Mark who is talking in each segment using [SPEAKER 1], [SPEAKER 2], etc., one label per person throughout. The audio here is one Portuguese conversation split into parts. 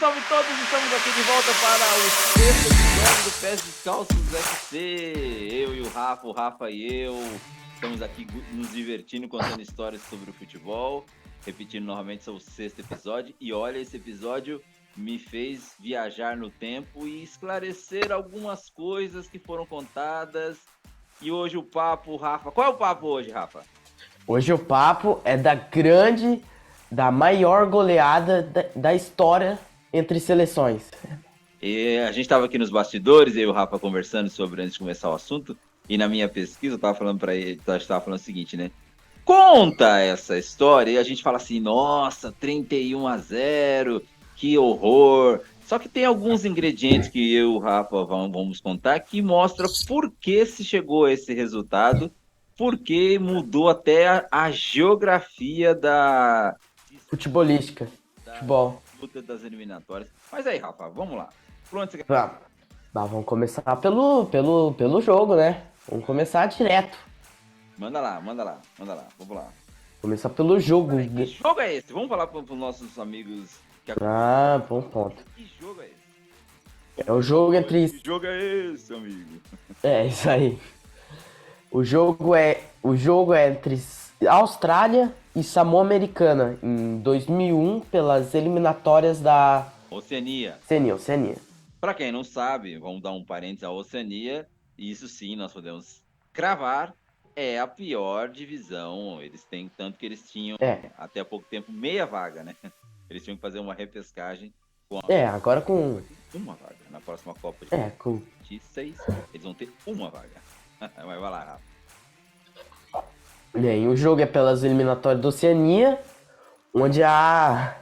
[SPEAKER 1] salve todos! Estamos aqui de volta para o sexto episódio do Pés Descalços FC. Eu e o Rafa e eu estamos aqui nos divertindo, contando histórias sobre o futebol. Repetindo novamente, esse é o sexto episódio. E olha, esse episódio me fez viajar no tempo e esclarecer algumas coisas que foram contadas. E hoje o papo, Rafa... Qual é o papo hoje, Rafa?
[SPEAKER 2] Hoje o papo é da maior goleada da história entre seleções.
[SPEAKER 1] E a gente estava aqui nos bastidores, eu e o Rafa conversando sobre antes de começar o assunto, e na minha pesquisa eu estava falando para ele, estava falando o seguinte, né? Conta essa história, e a gente fala assim, nossa, 31-0, que horror. Só que tem alguns ingredientes que eu e o Rafa vamos contar que mostra por que se chegou a esse resultado, porque mudou até a geografia da
[SPEAKER 2] Futebolística. Futebol.
[SPEAKER 1] luta das eliminatórias. Mas aí, Rafa, vamos lá. Por onde você quer?
[SPEAKER 2] Vamos começar pelo jogo, né? Vamos começar direto.
[SPEAKER 1] Manda lá. Vamos lá.
[SPEAKER 2] Começar pelo jogo.
[SPEAKER 1] Que jogo é esse? Vamos falar para os nossos amigos que
[SPEAKER 2] Bom ponto.
[SPEAKER 1] Que jogo é esse?
[SPEAKER 2] É o jogo entre...
[SPEAKER 1] Que jogo é esse, amigo?
[SPEAKER 2] É, isso aí. O jogo é entre Austrália e Samoa Americana, em 2001, pelas eliminatórias da
[SPEAKER 1] Oceania.
[SPEAKER 2] Oceania.
[SPEAKER 1] Para quem não sabe, vamos dar um parênteses, a Oceania, isso sim, nós podemos cravar, é a pior divisão. Eles têm, tanto que eles tinham, até há pouco tempo, meia vaga, né? Eles tinham que fazer uma repescagem com
[SPEAKER 2] agora com
[SPEAKER 1] uma vaga. Na próxima Copa de 26, eles vão ter uma vaga. Mas vai lá, Rafa.
[SPEAKER 2] Bem, o jogo é pelas eliminatórias da Oceania, onde a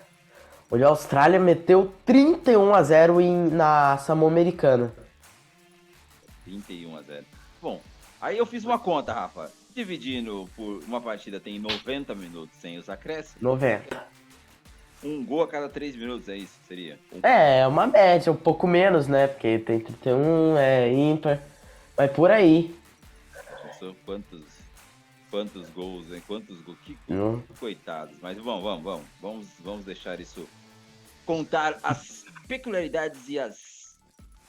[SPEAKER 2] Austrália meteu 31-0 na Samoa Americana.
[SPEAKER 1] 31-0. Bom, aí eu fiz uma conta, Rafa. Dividindo por uma partida tem 90 minutos sem os acréscimos.
[SPEAKER 2] 90.
[SPEAKER 1] Um gol a cada 3 minutos, é isso? Seria?
[SPEAKER 2] É uma média, um pouco menos, né? Porque tem 31, é ímpar. Mas por aí.
[SPEAKER 1] Quantos gols, hein? Quantos gols? Que coitados. Mas vamos deixar isso. Contar as peculiaridades e as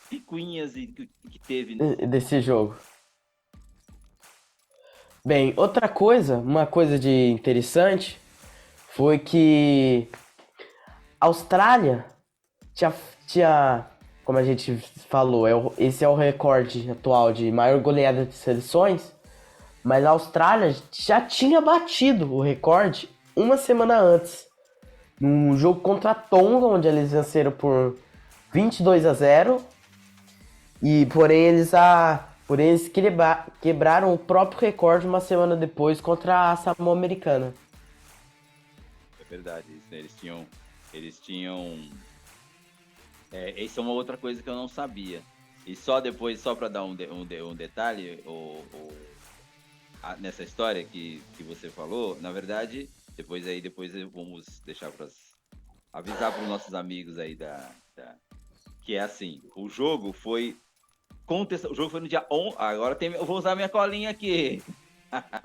[SPEAKER 1] picuinhas que teve
[SPEAKER 2] desse jogo. Bem, uma coisa de interessante foi que a Austrália tinha, como a gente falou, esse é o recorde atual de maior goleada de seleções, mas a Austrália já tinha batido o recorde uma semana antes, num jogo contra a Tonga, onde eles venceram por 22-0, e porém eles quebraram o próprio recorde uma semana depois contra a Samoa Americana.
[SPEAKER 1] É verdade, isso, né? Eles tinham... Isso é uma outra coisa que eu não sabia. E só para dar um detalhe, nessa história que você falou, na verdade, depois vamos deixar avisar para os nossos amigos aí que é assim, o jogo foi no dia 11, agora eu vou usar minha colinha aqui.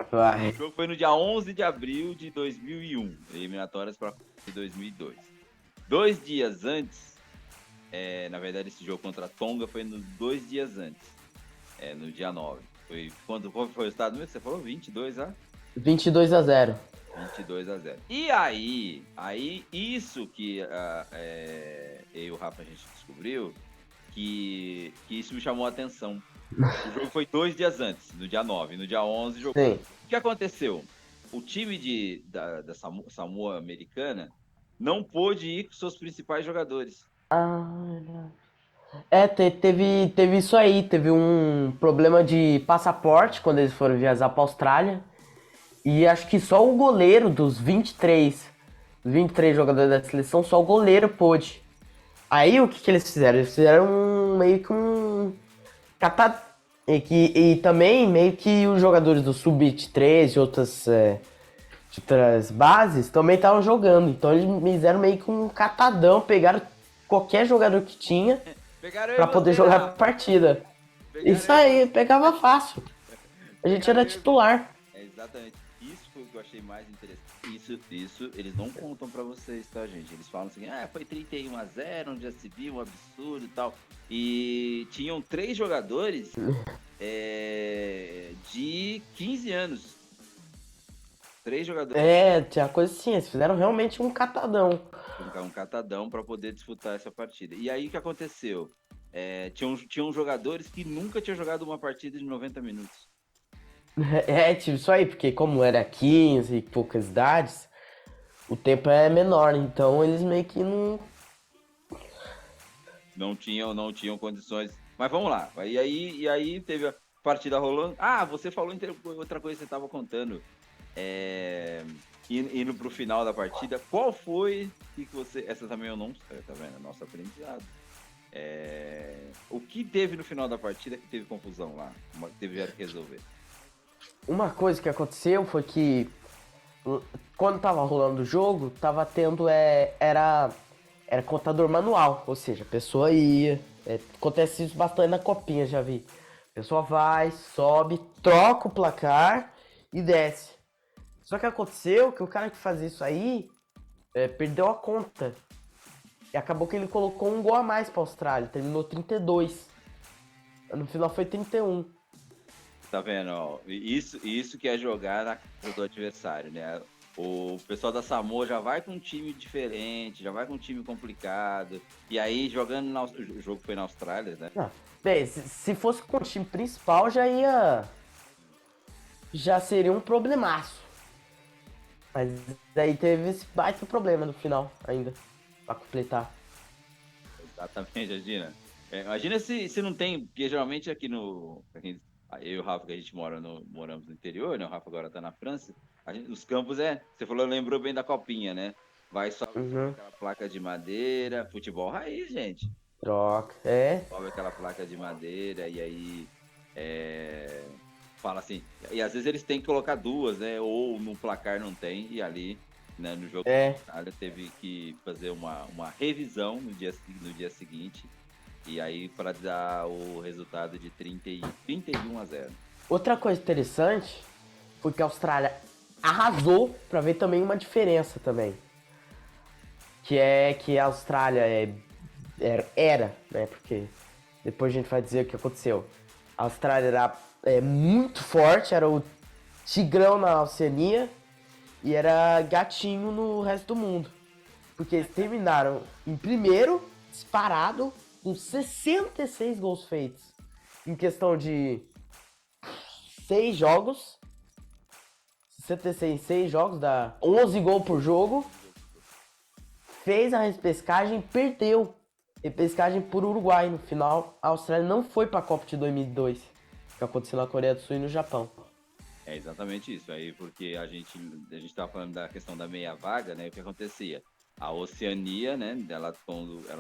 [SPEAKER 2] Vai.
[SPEAKER 1] O jogo foi no dia 11 de abril de 2001, eliminatórias para 2002. 2 dias antes, na verdade esse jogo contra a Tonga foi 2 dias antes, no dia 9. Qual foi o resultado mesmo? Você falou 22-0?
[SPEAKER 2] 22-0.
[SPEAKER 1] 22-0. E aí isso que eu e o Rafa a gente descobriu, que isso me chamou a atenção. O jogo foi 2 dias antes, no dia 9. No dia 11, jogou.
[SPEAKER 2] Sim.
[SPEAKER 1] O que aconteceu? O time da Samoa Americana não pôde ir com seus principais jogadores.
[SPEAKER 2] Teve isso aí. Teve um problema de passaporte quando eles foram viajar pra Austrália. E acho que só o goleiro dos 23 jogadores da seleção, só o goleiro pôde. Aí o que eles fizeram? Eles fizeram meio que um e também meio que os jogadores do Sub-23 e outras bases também estavam jogando. Então eles fizeram meio que um catadão, pegaram qualquer jogador que tinha pra poder jogar a partida. Isso aí, pegava fácil. A gente era titular.
[SPEAKER 1] Exatamente. Isso foi o que eu achei mais interessante. isso eles não contam pra vocês, tá, gente? Eles falam assim, foi 31-0, onde já se viu, um absurdo e tal. E tinham 3 jogadores de 15 anos. 3 jogadores
[SPEAKER 2] Tinha coisa assim, eles fizeram realmente um catadão.
[SPEAKER 1] um catadão para poder disputar essa partida. E aí o que aconteceu? Tinham jogadores que nunca tinham jogado uma partida de 90 minutos.
[SPEAKER 2] Tipo, isso aí, porque como era 15 e poucas idades, o tempo é menor, então eles meio que não.
[SPEAKER 1] Não tinham condições. Mas vamos lá. E aí teve a partida rolando. Você falou outra coisa que você estava contando. Indo pro final da partida. Qual foi que você. Essa também eu não sei, tá vendo? Nosso aprendizado. O que teve no final da partida que teve confusão lá? Tiveram que resolver.
[SPEAKER 2] Uma coisa que aconteceu foi que quando tava rolando o jogo, tava tendo. Era contador manual, ou seja, a pessoa ia. Acontece isso bastante na copinha, já vi. A pessoa vai, sobe, troca o placar e desce. Só que aconteceu que o cara que fazia isso aí perdeu a conta. E acabou que ele colocou um gol a mais pra Austrália. Terminou 32. No final foi 31.
[SPEAKER 1] Tá vendo? Ó, isso que é jogar na casa do adversário, né? O pessoal da Samoa já vai com um time diferente, já vai com um time complicado. E aí, jogando o jogo foi na Austrália, né?
[SPEAKER 2] Ah, bem, se fosse com o time principal, já ia. Já seria um problemaço. Mas daí teve esse baita problema no final ainda. Pra completar.
[SPEAKER 1] Exatamente, imagina. Imagina se não tem, porque geralmente aqui eu e o Rafa, que a gente moramos no interior, né? O Rafa agora tá na França. Os campos você falou, lembrou bem da copinha, né? Vai só
[SPEAKER 2] Uhum.
[SPEAKER 1] aquela placa de madeira, futebol raiz, gente.
[SPEAKER 2] Troca.
[SPEAKER 1] Sobe aquela placa de madeira e aí fala assim. E às vezes eles têm que colocar duas, né? Ou no placar não tem, e ali, né, no jogo
[SPEAKER 2] É.
[SPEAKER 1] da Itália teve que fazer uma revisão no dia seguinte. E aí para dar o resultado de 31-0.
[SPEAKER 2] Outra coisa interessante foi que a Austrália arrasou pra ver também uma diferença também. Que é que a Austrália era, né? Porque depois a gente vai dizer o que aconteceu. A Austrália era muito forte, era o tigrão na Oceania e era gatinho no resto do mundo. Porque eles terminaram em primeiro, disparado, com 66 gols feitos. Em questão de 6 jogos. 66 em 6 jogos, dá 11 gols por jogo. Fez a repescagem, perdeu. Repescagem por Uruguai no final. A Austrália não foi para a Copa de 2002, que aconteceu na Coreia do Sul e no Japão.
[SPEAKER 1] É exatamente isso. Aí, porque a gente estava falando da questão da meia vaga, né? O que acontecia? A Oceania, né? Ela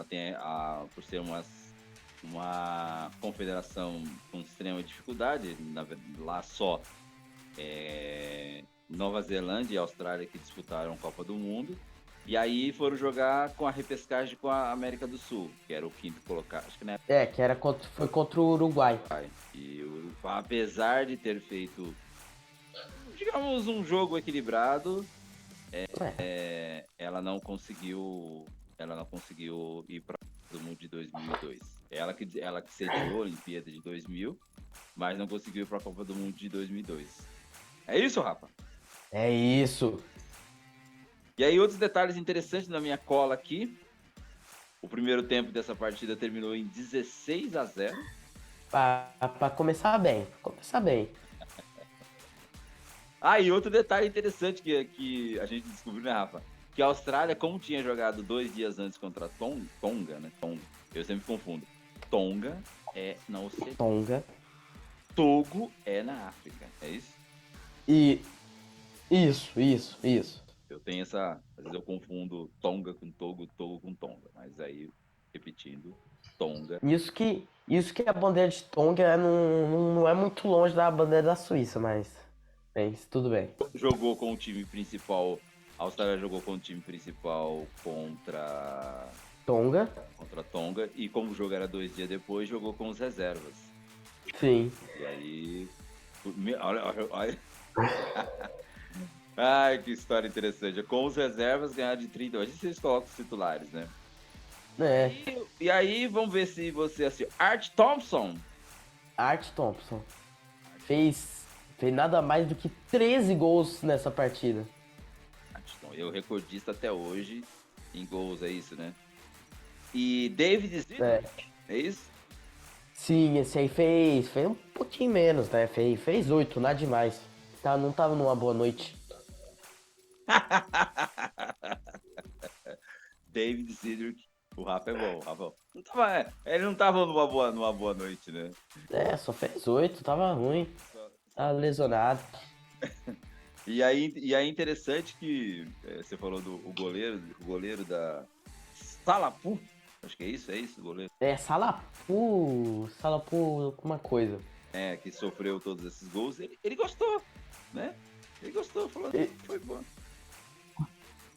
[SPEAKER 1] tem por ser uma confederação com extrema dificuldade, lá só Nova Zelândia e Austrália que disputaram a Copa do Mundo. E aí foram jogar com a repescagem com a América do Sul, que era o quinto colocado. Acho que né?
[SPEAKER 2] Foi contra o Uruguai.
[SPEAKER 1] E apesar de ter feito, digamos, um jogo equilibrado, ela não conseguiu ir para o mundo de 2002. Ela que sediou a Olimpíada de 2000, mas não conseguiu ir para a Copa do Mundo de 2002. É isso, Rafa?
[SPEAKER 2] É isso.
[SPEAKER 1] E aí, outros detalhes interessantes na minha cola aqui. O primeiro tempo dessa partida terminou em 16-0.
[SPEAKER 2] Pra começar bem. Começar bem.
[SPEAKER 1] E outro detalhe interessante que a gente descobriu, né, Rafa? Que a Austrália, como tinha jogado 2 dias antes contra Tonga, né? Eu sempre confundo. Tonga é na Oceania.
[SPEAKER 2] Tonga.
[SPEAKER 1] Togo é na África, é isso?
[SPEAKER 2] Isso.
[SPEAKER 1] Eu tenho às vezes eu confundo Tonga com Togo, Togo com Tonga. Mas aí, repetindo, Tonga.
[SPEAKER 2] Isso que a bandeira de Tonga não é muito longe da bandeira da Suíça, mas tudo bem.
[SPEAKER 1] Jogou com o time principal. A Austrália jogou com o time principal contra
[SPEAKER 2] Tonga.
[SPEAKER 1] E como o jogo era 2 dias depois, jogou com os reservas.
[SPEAKER 2] Sim.
[SPEAKER 1] E aí. Olha. Ai, que história interessante. Com os reservas ganhar de 30. Hoje vocês colocam os titulares, né?
[SPEAKER 2] É,
[SPEAKER 1] E aí, vamos ver se você assistiu. Art Thompson.
[SPEAKER 2] Art Thompson fez, fez nada mais do que 13 gols nessa partida.
[SPEAKER 1] Eu recordista até hoje em gols, é isso, né? E David
[SPEAKER 2] É.
[SPEAKER 1] Zidane, é isso?
[SPEAKER 2] Sim, esse aí fez um pouquinho menos, né? Fez 8, nada demais. Tá, não tava numa boa noite.
[SPEAKER 1] David Zidane. O Rafa é bom, o Rafa. Ele não tava numa boa noite, né?
[SPEAKER 2] É, só fez 8, tava ruim.
[SPEAKER 1] Só- só-
[SPEAKER 2] Tava lesionado.
[SPEAKER 1] E aí interessante que você falou do o goleiro da Salapu. Acho que é isso, o goleiro.
[SPEAKER 2] É, Salapu, alguma coisa.
[SPEAKER 1] Que sofreu todos esses gols. Ele gostou, né? Ele gostou, falou
[SPEAKER 2] E-
[SPEAKER 1] que foi bom.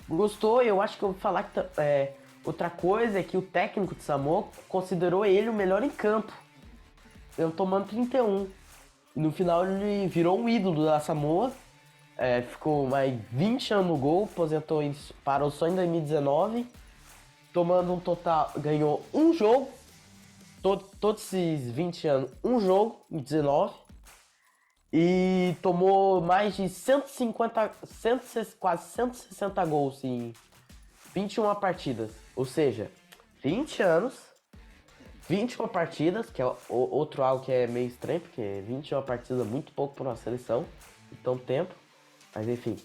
[SPEAKER 2] Gostou, eu acho que eu vou falar que outra coisa é que o técnico de Samoa considerou ele o melhor em campo. Eu tomando 31. E no final ele virou um ídolo da Samoa. Ficou mais 20 anos no gol, parou só em 2019. Tomando um total. Ganhou um jogo. Todos esses 20 anos, um jogo em 19. E tomou mais de 150, quase 160 gols em 21 partidas. Ou seja, 20 anos, 21 partidas, que é outro algo que é meio estranho, porque 21 partidas é muito pouco para uma seleção em tão tempo. Mas enfim.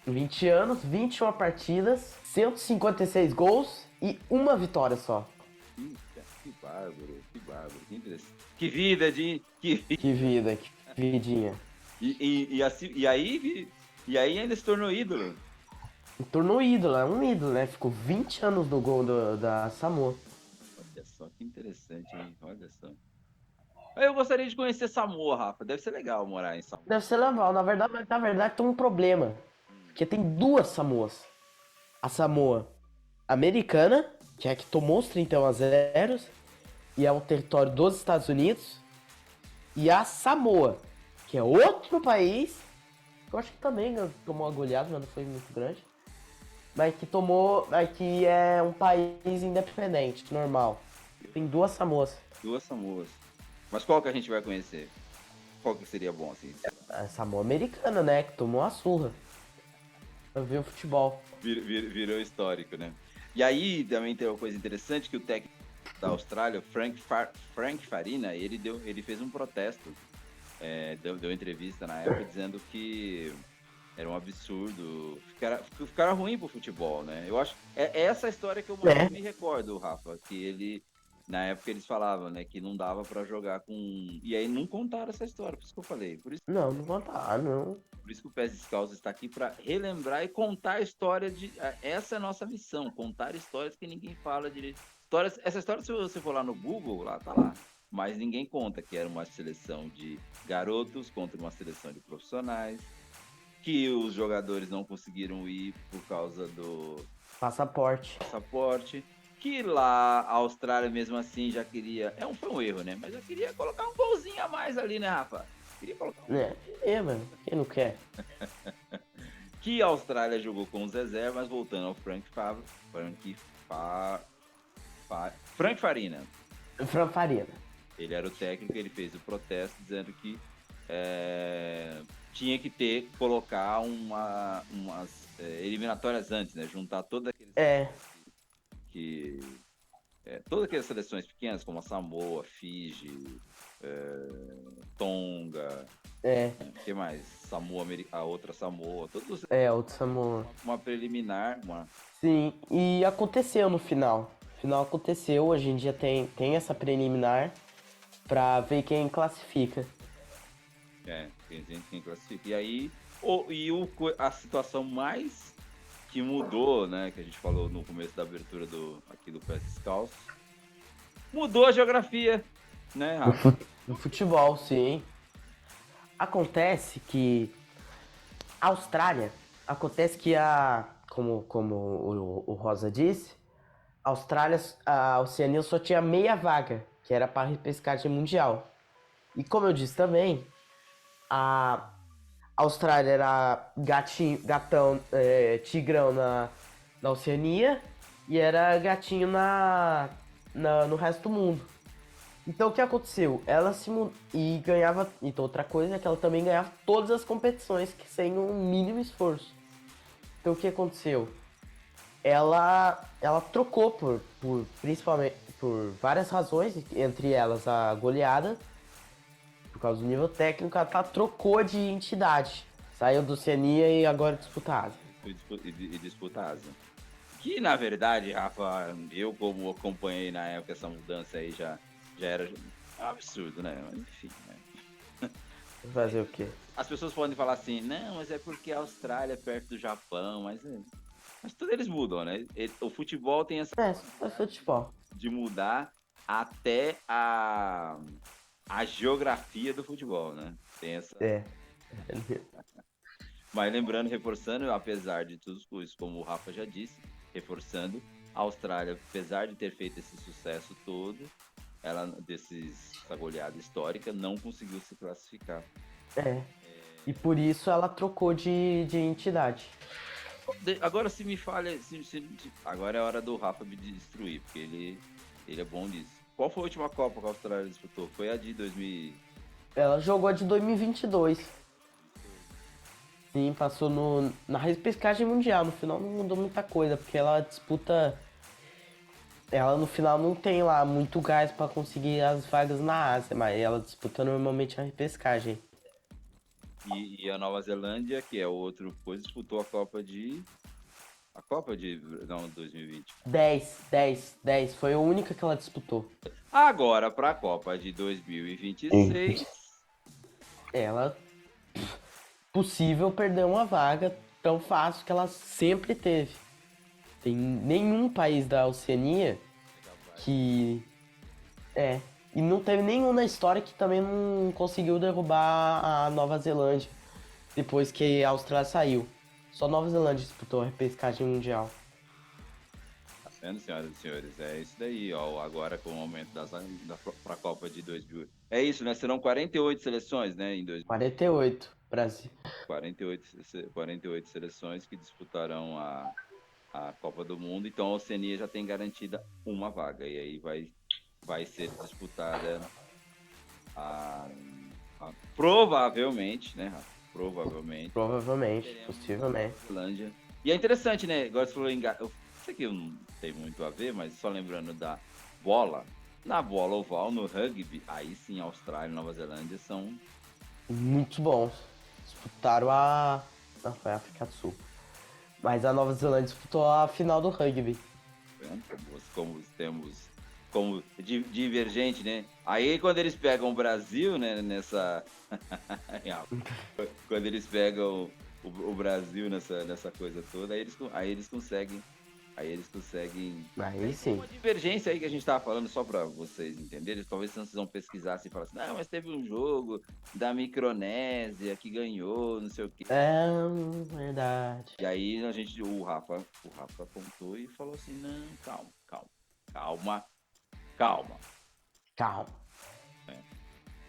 [SPEAKER 2] 20 anos, 21 partidas, 156 gols e uma vitória só.
[SPEAKER 1] Que bárbaro, que bárbaro, que interessante. Que vida, de.
[SPEAKER 2] Que vida, que vidinha.
[SPEAKER 1] E aí ainda se tornou ídolo.
[SPEAKER 2] Tornou ídolo, é um ídolo, né? Ficou 20 anos no gol da Samoa.
[SPEAKER 1] Olha só, que interessante, hein? Olha só. Eu gostaria de conhecer Samoa, Rafa. Deve ser legal morar em Samoa.
[SPEAKER 2] Deve ser legal, na verdade tem um problema. Porque tem duas Samoas. A Samoa americana, que é a que tomou os 31-0 e é um território dos Estados Unidos. E a Samoa, que é outro país, que eu acho que também tomou uma goleada, mas não foi muito grande. Mas que é um país independente, normal. Tem duas Samoas.
[SPEAKER 1] Duas Samoas. Mas qual que a gente vai conhecer? Qual que seria bom, assim?
[SPEAKER 2] A Samoa americana, né? Que tomou a surra. Pra ver o futebol.
[SPEAKER 1] Virou histórico, né? E aí também tem uma coisa interessante que o técnico da Austrália, Frank Farina, ele fez um protesto, deu entrevista na época dizendo que era um absurdo, ficara ruim pro futebol, né? Eu acho é essa a história que eu mais me recordo, Rafa, que na época eles falavam, né, que não dava pra jogar com. E aí não contaram essa história, por isso que eu falei.
[SPEAKER 2] Não contar, não.
[SPEAKER 1] Por isso que o Pés Descalços está aqui para relembrar e contar a história de. Essa é a nossa missão, contar histórias que ninguém fala direito. Essa história, se você for lá no Google, lá tá lá. Mas ninguém conta que era uma seleção de garotos contra uma seleção de profissionais, que os jogadores não conseguiram ir por causa do
[SPEAKER 2] Passaporte.
[SPEAKER 1] passaporte, que lá a Austrália mesmo assim já queria. Foi um erro, né? Mas já queria colocar um golzinho a mais ali, né, Rafa? Queria colocar
[SPEAKER 2] Mano. Quem não quer?
[SPEAKER 1] Que a Austrália jogou com os reservas, mas voltando ao Frank Farina.
[SPEAKER 2] Fran Farina.
[SPEAKER 1] Ele era o técnico, ele fez o protesto dizendo que tinha que colocar umas eliminatórias antes, né? Juntar todas aqueles todas aquelas seleções pequenas, como a Samoa, Fiji, Tonga, o que mais? Samoa, a outra Samoa, todos
[SPEAKER 2] Outro Samoa.
[SPEAKER 1] uma preliminar,
[SPEAKER 2] Sim, e aconteceu no final. No final aconteceu, hoje em dia tem essa preliminar pra ver quem classifica.
[SPEAKER 1] quem classifica. E aí, a situação mais que mudou, né, que a gente falou no começo da abertura aqui do Pés Descalços, mudou a geografia, né, Rafa?
[SPEAKER 2] No futebol, sim. Acontece que a Austrália, como o Rosa disse, a Oceania só tinha meia vaga, que era para repescagem mundial. E como eu disse também, a A Austrália era gatinho, gatão, tigrão na Oceania e era gatinho no resto do mundo. Então o que aconteceu? Ela se e ganhava. Então outra coisa é que ela também ganhava todas as competições sem um mínimo esforço. Então o que aconteceu? Ela trocou principalmente por várias razões, entre elas a goleada, por causa do nível técnico, ela trocou de entidade. Saiu do Oceania e agora disputa a Ásia.
[SPEAKER 1] E disputa a Ásia. Que, na verdade, Rafa, eu como acompanhei na época essa mudança aí já era um absurdo, né? Mas, enfim, né?
[SPEAKER 2] Fazer o quê?
[SPEAKER 1] As pessoas podem falar assim, não, mas é porque a Austrália é perto do Japão, mas tudo eles mudam, né? O futebol tem essa
[SPEAKER 2] É futebol.
[SPEAKER 1] de mudar até a geografia do futebol, né? Tem essa.
[SPEAKER 2] É.
[SPEAKER 1] Mas lembrando, reforçando, apesar de tudo isso, como o Rafa já disse, reforçando, a Austrália, apesar de ter feito esse sucesso todo, ela essa goleada histórica, não conseguiu se classificar.
[SPEAKER 2] E por isso ela trocou de entidade.
[SPEAKER 1] Agora se me falha, agora é a hora do Rafa me destruir, porque ele é bom nisso. Qual foi a última Copa que a Austrália disputou? Foi a de 2000.
[SPEAKER 2] Ela jogou a de 2022. Sim, passou na repescagem mundial. No final não mudou muita coisa, porque ela disputa. Ela no final não tem lá muito gás pra conseguir as vagas na Ásia, mas ela disputa normalmente a repescagem.
[SPEAKER 1] E a Nova Zelândia, que é outro coisa, disputou a Copa de. A Copa de. Não, 2020.
[SPEAKER 2] 10. Foi a única que ela disputou.
[SPEAKER 1] Agora, para a Copa de 2026.
[SPEAKER 2] Ela. Possível perder uma vaga tão fácil que ela sempre teve. Tem nenhum país da Oceania que. E não teve nenhum na história que também não conseguiu derrubar a Nova Zelândia depois que a Austrália saiu. Só Nova Zelândia disputou a repescagem mundial.
[SPEAKER 1] Tá vendo, senhoras e senhores? É isso daí, ó. Agora com o aumento para a Copa de 2000. É isso, né? Serão 48 seleções, né? Em
[SPEAKER 2] 48, Brasil.
[SPEAKER 1] 48 seleções que disputarão a Copa do Mundo. Então a Oceania já tem garantida uma vaga. E aí vai ser disputada provavelmente, né, Rafa? Provavelmente.
[SPEAKER 2] Possivelmente.
[SPEAKER 1] Finlândia. E é interessante, né? Agora você falou em. Eu sei que eu não tem muito a ver, mas só lembrando da bola. Na bola oval, no rugby, aí sim, Austrália e Nova Zelândia são.
[SPEAKER 2] Muito bons. Disputaram a. Não, foi a África do Sul. Mas a Nova Zelândia disputou a final do rugby.
[SPEAKER 1] Como temos. Como divergente, né? Aí quando eles pegam o Brasil, né? Nessa. Quando eles pegam o Brasil nessa coisa toda, aí eles conseguem.
[SPEAKER 2] Aí sim.
[SPEAKER 1] Uma divergência aí que a gente tava falando, só para vocês entenderem, talvez vocês vão pesquisar assim, e falar assim, não, mas teve um jogo da Micronésia que ganhou, não sei o quê.
[SPEAKER 2] É verdade.
[SPEAKER 1] E aí o Rafa apontou e falou assim, não, calma.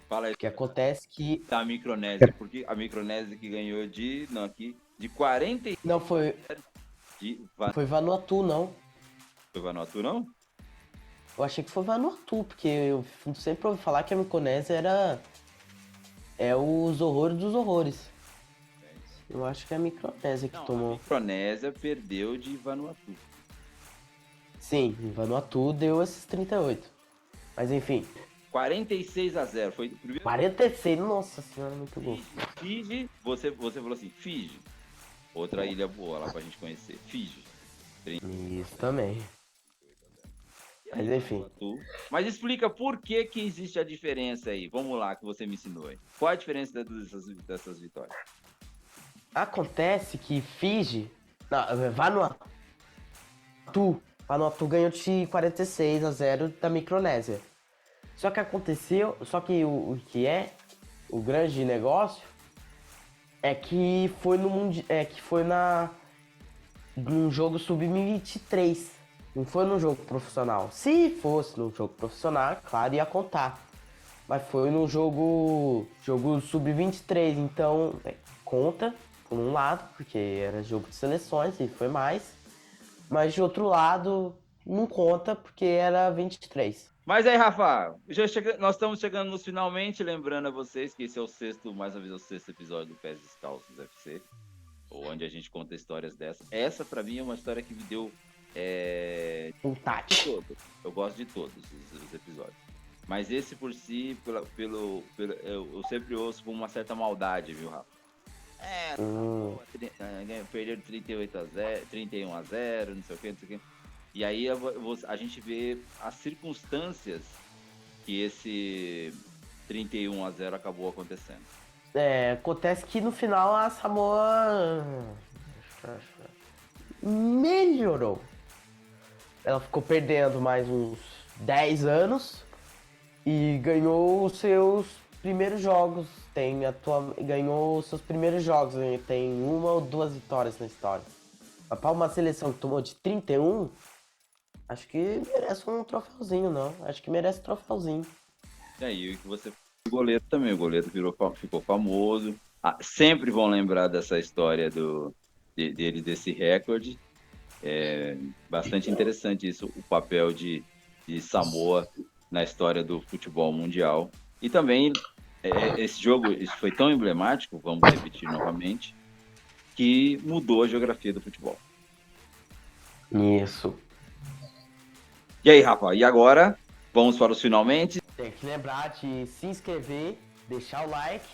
[SPEAKER 1] Fala aí.
[SPEAKER 2] O que acontece que.
[SPEAKER 1] Da Micronésia, porque a Micronésia que ganhou de 40
[SPEAKER 2] Não, foi Vanuatu, não.
[SPEAKER 1] Foi Vanuatu, não?
[SPEAKER 2] Eu achei que foi Vanuatu, porque eu sempre ouvi falar que a Micronésia é os horrores dos horrores. Eu acho que é a Micronésia que tomou.
[SPEAKER 1] A Micronésia perdeu de Vanuatu.
[SPEAKER 2] Sim, Vanuatu deu esses 38. Mas enfim.
[SPEAKER 1] 46-0. Foi o primeiro.
[SPEAKER 2] 46, nossa senhora, muito bom.
[SPEAKER 1] Fiji, você falou assim, Fiji. Outra ilha boa lá pra gente conhecer. Fiji.
[SPEAKER 2] Isso também. Mas enfim.
[SPEAKER 1] Mas explica por que existe a diferença aí. Vamos lá, que você me ensinou aí. Qual a diferença dessas vitórias?
[SPEAKER 2] Acontece que Fiji. Não, Vanuatu ganhou de 46-0 da Micronésia. Só que o que é o grande negócio é que foi num jogo sub-23. Não foi num jogo profissional. Se fosse num jogo profissional, claro, ia contar. Mas foi num jogo sub-23, então conta, por um lado, porque era jogo de seleções e foi mais. Mas de outro lado, não conta porque era 23.
[SPEAKER 1] Mas aí, Rafa, nós estamos chegando nos finalmente, lembrando a vocês que esse é o sexto, mais uma vez, o sexto episódio do Pés Descalços FC, onde a gente conta histórias dessas. Essa, pra mim, é uma história que me deu
[SPEAKER 2] Um
[SPEAKER 1] de
[SPEAKER 2] tati.
[SPEAKER 1] todo. Eu gosto de todos os episódios. Mas esse por si, eu sempre ouço com uma certa maldade, viu, Rafa? Perderam 38-0, 31-0, não sei o que, não sei o que. E aí a gente vê as circunstâncias que esse 31-0 acabou acontecendo.
[SPEAKER 2] Acontece que no final a Samoa melhorou. Ela ficou perdendo mais uns 10 anos e ganhou os seus primeiros jogos. Ganhou os seus primeiros jogos, né? Tem uma ou duas vitórias na história. Mas para uma seleção que tomou de 31, acho que merece um troféuzinho, não. Acho que merece troféuzinho.
[SPEAKER 1] E o que você o goleiro também, o goleiro ficou famoso. Sempre vão lembrar dessa história dele, desse recorde. É bastante interessante isso, o papel de Samoa na história do futebol mundial. E também esse jogo isso foi tão emblemático, vamos repetir novamente, que mudou a geografia do futebol.
[SPEAKER 2] Isso.
[SPEAKER 1] E aí, Rafa, e agora vamos para os finalmente?
[SPEAKER 2] Tem que lembrar de se inscrever, deixar o like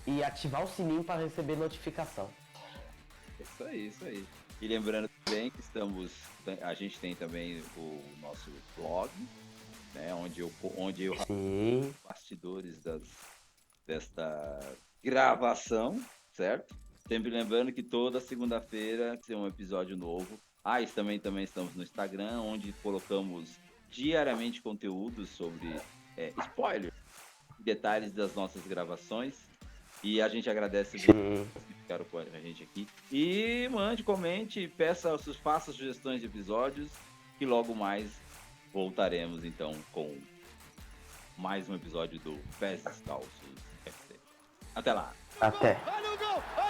[SPEAKER 2] e ativar o sininho para receber notificação.
[SPEAKER 1] Isso aí, isso aí. E lembrando também que a gente tem também o nosso blog, né, onde eu
[SPEAKER 2] Sim.
[SPEAKER 1] bastidores desta gravação, certo? Sempre lembrando que toda segunda-feira tem um episódio novo. E também estamos no Instagram, onde colocamos diariamente conteúdos sobre spoilers, detalhes das nossas gravações. E a gente agradece vocês que ficaram com a gente aqui. E comente, faça sugestões de episódios, que logo mais voltaremos então com mais um episódio do Pés Descalços FC. Até lá!
[SPEAKER 2] Até.
[SPEAKER 3] Olha o gol!